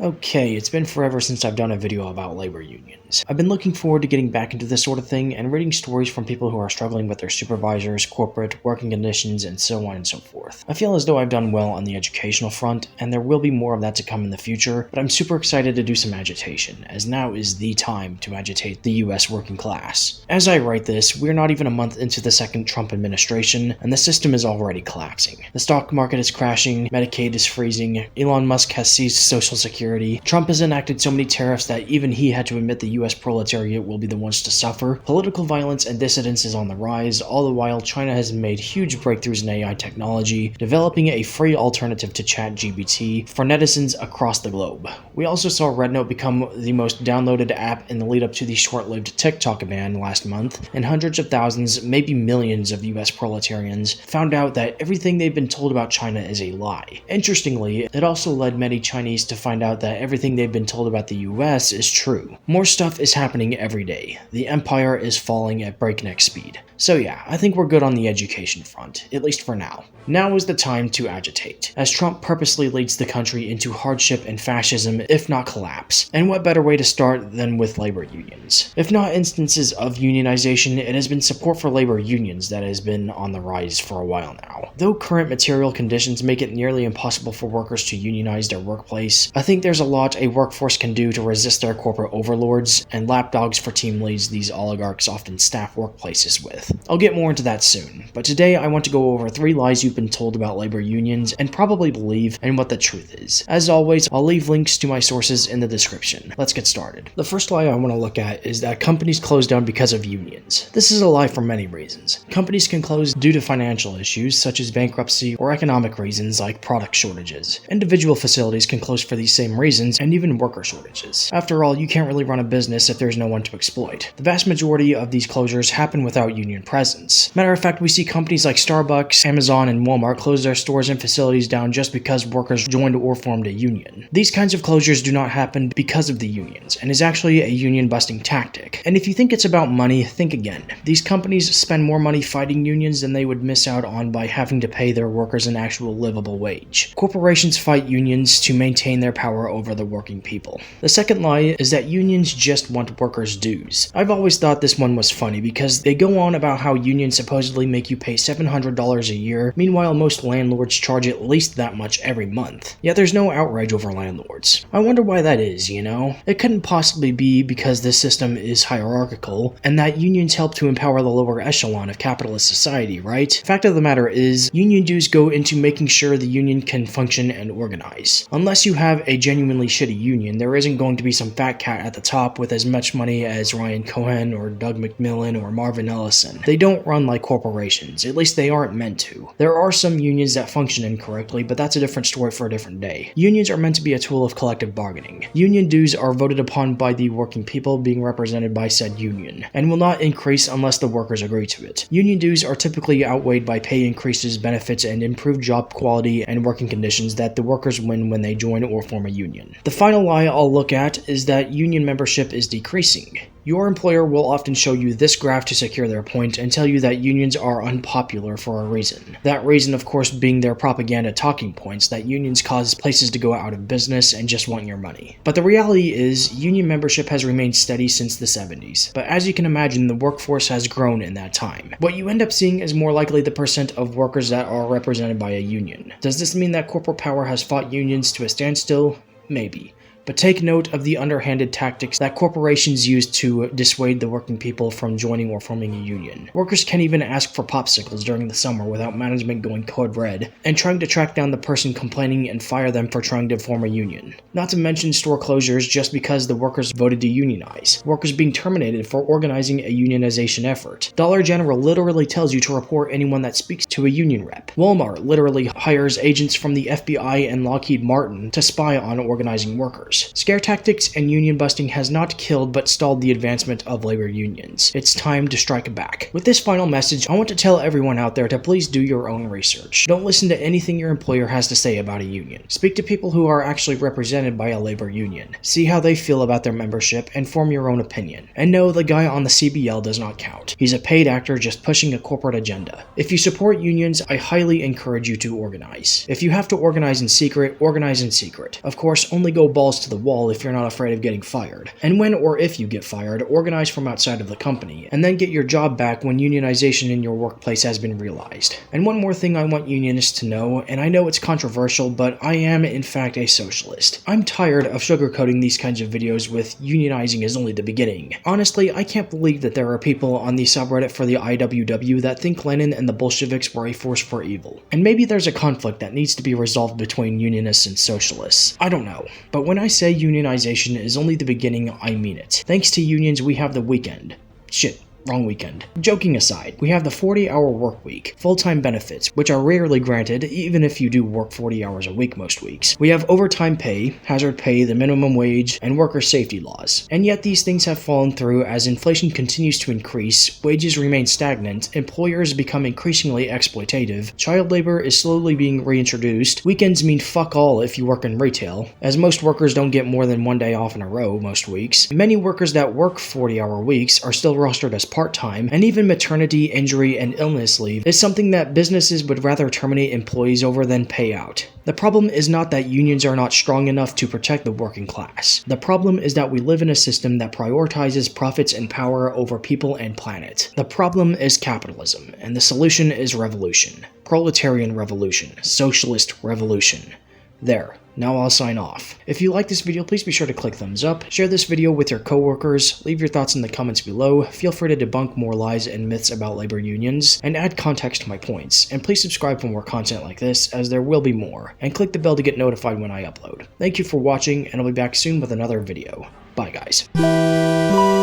Okay, it's been forever since I've done a video about labor unions. I've been looking forward to getting back into this sort of thing and reading stories from people who are struggling with their supervisors, corporate, working conditions, and so on and so forth. I feel as though I've done well on the educational front, and there will be more of that to come in the future, but I'm super excited to do some agitation, as now is the time to agitate the US working class. As I write this, we're not even a month into the second Trump administration, and the system is already collapsing. The stock market is crashing, Medicaid is freezing, Elon Musk has seized Social Security, Trump has enacted so many tariffs that even he had to admit the US proletariat will be the ones to suffer, political violence and dissidence is on the rise, all the while China has made huge breakthroughs in AI technology, developing a free alternative to ChatGPT for netizens across the globe. We also saw Red become the most downloaded app in the lead up to the short-lived TikTok ban last month, and hundreds of thousands, maybe millions of US proletarians found out that everything they've been told about China is a lie. Interestingly, it also led many Chinese to find out that everything they've been told about the US is true. More stuff is happening every day. The empire is falling at breakneck speed. So yeah, I think we're good on the education front, at least for now. Now is the time to agitate, as Trump purposely leads the country into hardship and fascism, if not collapse. And what better way to start than with labor unions? If not instances of unionization, it has been support for labor unions that has been on the rise for a while now. Though current material conditions make it nearly impossible for workers to unionize their workplace, I think there's a lot a workforce can do to resist their corporate overlords and lapdogs for team leads these oligarchs often staff workplaces with. I'll get more into that soon, but today I want to go over 3 lies you've been told about labor unions and probably believe and what the truth is. As always, I'll leave links to my sources in the description. Let's get started. The first lie I want to look at is that companies close down because of unions. This is a lie for many reasons. Companies can close due to financial issues such as bankruptcy or economic reasons like product shortages. Individual facilities can close for these same reasons and even worker shortages. After all, you can't really run a business if there's no one to exploit. The vast majority of these closures happen without union presence. Matter of fact, we see companies like Starbucks, Amazon, and Walmart close their stores and facilities down just because workers joined or formed a union. These kinds of closures do not happen because of the unions, and is actually a union-busting tactic. And if you think it's about money, think again. These companies spend more money fighting unions than they would miss out on by having to pay their workers an actual livable wage. Corporations fight unions to maintain their power over the working people. The second lie is that unions just want workers' dues. I've always thought this one was funny because they go on about how unions supposedly make you pay $700 a year, meanwhile most landlords charge at least that much every month. Yet there's no outrage over landlords. I wonder why that is, you know? It couldn't possibly be because this system is hierarchical, and that unions help to empower the lower echelon of capitalist society, right? Fact of the matter is, union dues go into making sure the union can function and organize. Unless you have a genuinely shitty union, there isn't going to be some fat cat at the top with as much money as Ryan Cohen or Doug McMillan or Marvin Ellison. They don't run like corporations, at least they aren't meant to. There are some unions that function incorrectly, but that's a different story for a different day. Unions are meant to be a tool of collective bargaining. Union dues are voted upon by the working people being represented by said union, and will not increase unless the workers agree to it. Union dues are typically outweighed by pay increases, benefits, and improved job quality and working conditions that the workers win when they join or form a union. The final lie I'll look at is that union membership is decreasing. Your employer will often show you this graph to secure their point and tell you that unions are unpopular for a reason. That reason, of course, being their propaganda talking points that unions cause places to go out of business and just want your money. But the reality is, union membership has remained steady since the 70s. But as you can imagine, the workforce has grown in that time. What you end up seeing is more likely the percent of workers that are represented by a union. Does this mean that corporate power has fought unions to a standstill? Maybe. But take note of the underhanded tactics that corporations use to dissuade the working people from joining or forming a union. Workers can't even ask for popsicles during the summer without management going code red and trying to track down the person complaining and fire them for trying to form a union. Not to mention store closures just because the workers voted to unionize. Workers being terminated for organizing a unionization effort. Dollar General literally tells you to report anyone that speaks to a union rep. Walmart literally hires agents from the FBI and Lockheed Martin to spy on organizing workers. Scare tactics and union busting has not killed but stalled the advancement of labor unions. It's time to strike back. With this final message, I want to tell everyone out there to please do your own research. Don't listen to anything your employer has to say about a union. Speak to people who are actually represented by a labor union. See how they feel about their membership and form your own opinion. And no, the guy on the CBL does not count. He's a paid actor just pushing a corporate agenda. If you support unions, I highly encourage you to organize. If you have to organize in secret, organize in secret. Of course, only go balls to to the wall if you're not afraid of getting fired. And when or if you get fired, organize from outside of the company, and then get your job back when unionization in your workplace has been realized. And one more thing I want unionists to know, and I know it's controversial, but I am in fact a socialist. I'm tired of sugarcoating these kinds of videos with unionizing is only the beginning. Honestly, I can't believe that there are people on the subreddit for the IWW that think Lenin and the Bolsheviks were a force for evil. And maybe there's a conflict that needs to be resolved between unionists and socialists. I don't know. But when I say unionization is only the beginning, I mean it. Thanks to unions, we have the weekend. Shit. Wrong weekend. Joking aside, we have the 40-hour work week, full-time benefits, which are rarely granted even if you do work 40 hours a week most weeks. We have overtime pay, hazard pay, the minimum wage, and worker safety laws. And yet these things have fallen through as inflation continues to increase, wages remain stagnant, employers become increasingly exploitative, child labor is slowly being reintroduced, weekends mean fuck all if you work in retail, as most workers don't get more than one day off in a row most weeks. Many workers that work 40-hour weeks are still rostered as part-time, and even maternity, injury, and illness leave is something that businesses would rather terminate employees over than pay out. The problem is not that unions are not strong enough to protect the working class. The problem is that we live in a system that prioritizes profits and power over people and planet. The problem is capitalism, and the solution is revolution. Proletarian revolution. Socialist revolution. There. Now I'll sign off. If you like this video, please be sure to click thumbs up, share this video with your coworkers, leave your thoughts in the comments below, feel free to debunk more lies and myths about labor unions, and add context to my points, and please subscribe for more content like this, as there will be more, and click the bell to get notified when I upload. Thank you for watching, and I'll be back soon with another video. Bye guys.